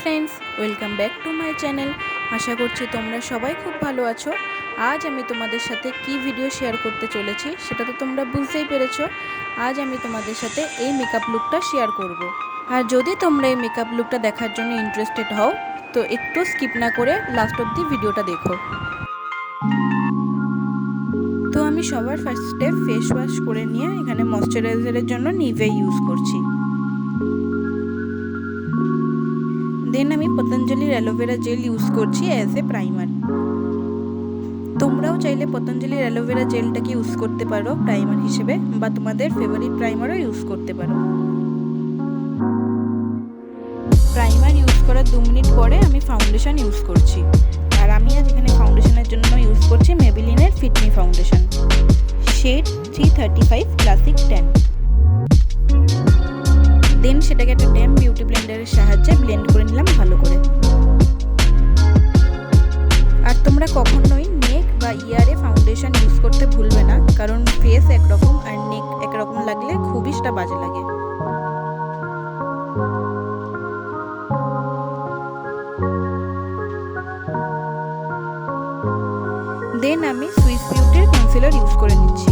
Friends welcome back to my channel. आशा करছি তোমরা সবাই খুব ভালো আছো। আজ আমি তোমাদের সাথে কি ভিডিও শেয়ার করতে চলেছি সেটা তো তোমরা বুঝতেই পেরেছো। আজ আমি তোমাদের সাথে এই মেকআপ লুকটা শেয়ার করব। আর যদি তোমরা এই মেকআপ লুকটা দেখার জন্য ইন্টারেস্টেড হও তো একটু স্কিপ না করে লাস্ট অবধি ভিডিওটা দেখো। তো আমি সবার ফার্স্টে ফেস ওয়াশ করে নিয়ে এখানে ময়শ্চারাইজারের জন্য নিভে ইউজ করছি। দেন আমি পতঞ্জলির অ্যালোভেরা জেল ইউজ করছি অ্যাজ এ প্রাইমার। তোমরাও চাইলে পতঞ্জলির অ্যালোভেরা জেলটাকে ইউজ করতে পারো প্রাইমার হিসেবে, বা তোমাদের ফেভারিট প্রাইমারও ইউজ করতে পারো। প্রাইমার ইউজ করার 2 মিনিট পরে আমি ফাউন্ডেশন ইউজ করছি। আর আমি আজ এখানে ফাউন্ডেশনের জন্য ইউজ করছি মেবেলিনের fit me foundation shade 335 classic 10। Then সেটাকে একটা ড্যাম বিউটি ব্লেন্ডারের সাহায্যে ব্লেন্ড করে নিলাম ভালো করে। আর তোমরা কখনোই নেক বা ইয়ারে ফাউন্ডেশন ইউজ করতে ভুলবে না, কারণ ফেস একরকম আর নেক একরকম লাগলে খুবই সেটা বাজে লাগে। দেন আমি সুইস বিউটির কনসিলার ইউজ করে নিচ্ছি।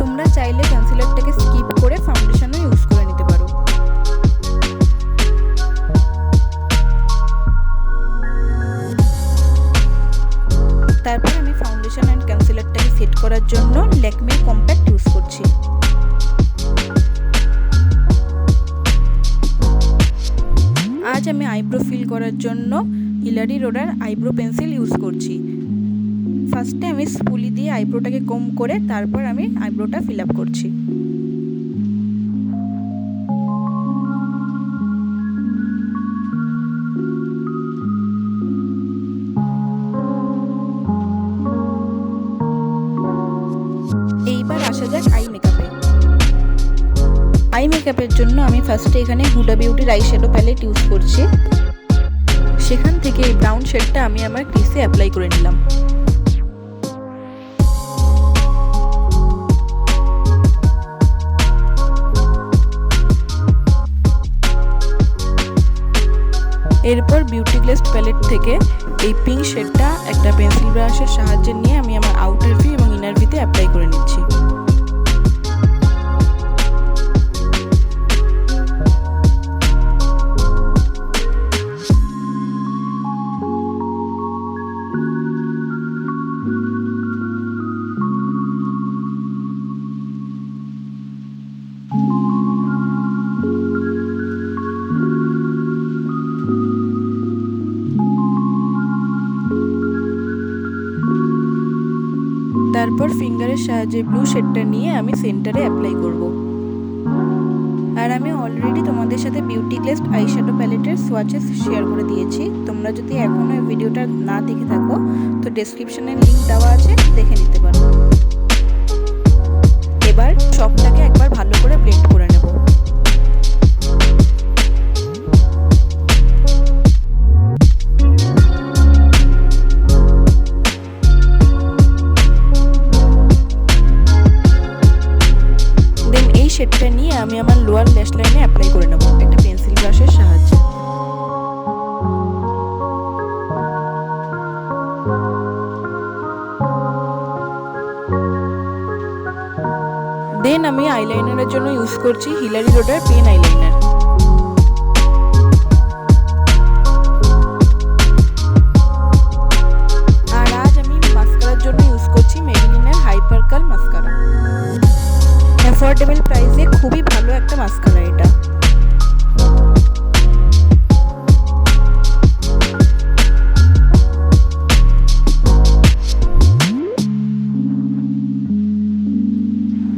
তোমরা চাইলে কনসিলারটাকে স্কিপ করে ফাউন্ডেশনও ইউজ করে নিতে পারো। তারপর আমি ফাউন্ডেশন অ্যান্ড কনসিলারটাকে সেট করার জন্য ল্যাকমে কম্প্যাক্ট ইউজ করছি। আজ আমি আইব্রো ফিল করার জন্য হিলারি রোডার আইব্রো পেন্সিল ইউজ করছি। ফার্স্টে আমি স্পুলি দিয়ে আইব্রোটাকে কম করে তারপর আমি আইব্রোটা ফিল আপ করছি। এইবার আসা যাক আই মেকআপে। আই মেকআপের জন্য আমি ফার্স্টে এখানে হুডা বিউটির আই শ্যাডো প্যালেট ইউজ করছি। সেখান থেকে এই ব্রাউন শেডটা আমি আমার ক্রিসে অ্যাপ্লাই করে নিলাম। এরপর বিউটি গ্লেসড প্যালেট থেকে এই পিঙ্ক শেডটা একটা পেন্সিল ব্রাশের সাহায্যে নিয়ে আমি আমার আউটার ভি এবং ইনার ভিতে অ্যাপ্লাই করে নিচ্ছি। তারপর ফিঙ্গারের সাহায্যে ব্লু শেডটা নিয়ে আমি সেন্টারে অ্যাপ্লাই করব। আর আমি অলরেডি তোমাদের সাথে বিউটি গ্লেসড আই শ্যাডো প্যালেটের সোয়াচেস শেয়ার করে দিয়েছি। তোমরা যদি এখনও এই ভিডিওটা না দেখে থাকো তো ডেসক্রিপশনে লিঙ্ক দেওয়া আছে, দেখে নিতে পারো। এবার সবটাকে একবার ভালো করে ব্লেন্ড করে নেব। শেডটা নিয়ে আমি আমার লোয়ার ল্যাশ লাইনে অ্যাপ্লাই করে নেব একটা পেন্সিল ব্রাশের সাহায্যে। দেন আমি আইলাইনারের জন্য ইউজ করছি হিলারি রোডার পেন আইলাইনার। আর আজ আমি মাস্কারার জন্য ইউজ করছি মেবেলিনের হাইপার কার্ল মাস্কারা। অ্যাফোর্ডেবল প্রাইসে খুবই ভালো একটা মাস্কারা এটা।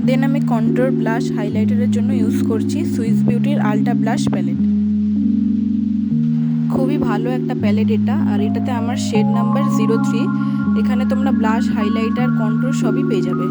দেন আমি কন্ট্রোল ব্লাশ হাইলাইটারের জন্য ইউজ করছি সুইস বিউটির আল্ট্রা ব্লাশ প্যালেট। খুবই ভালো একটা প্যালেট এটা। আর এটাতে আমার শেড নাম্বার 03। এখানে তোমরা ব্লাশ হাইলাইটার কন্ট্রোল সবই পেয়ে যাবে।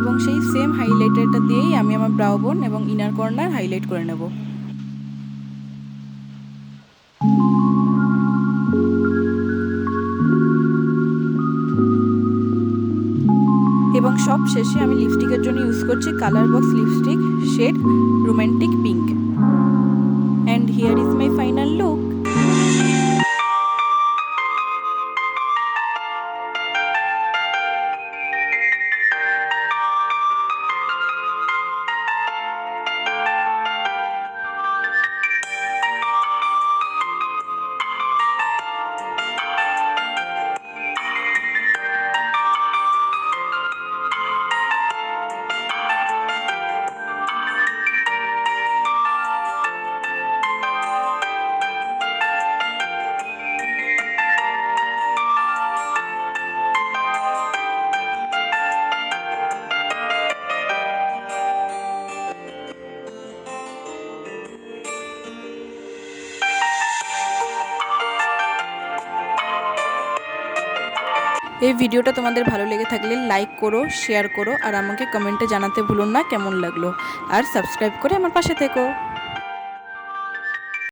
এবং সেই সেম হাইলাইটারটা দিয়েই আমি আমার ব্রাউ বোন এবং ইনার কর্নার হাইলাইট করে নেব। এবং সব শেষে আমি লিপস্টিকের জন্য ইউজ করছি colour box lipstick shade romantic pink. And here is my final look. এই ভিডিওটা তোমাদের ভালো লেগে থাকলে লাইক করো, শেয়ার করো আর আমাকে কমেন্টে জানাতে ভুলো না কেমন লাগলো। আর সাবস্ক্রাইব করে আমার পাশে থেকো।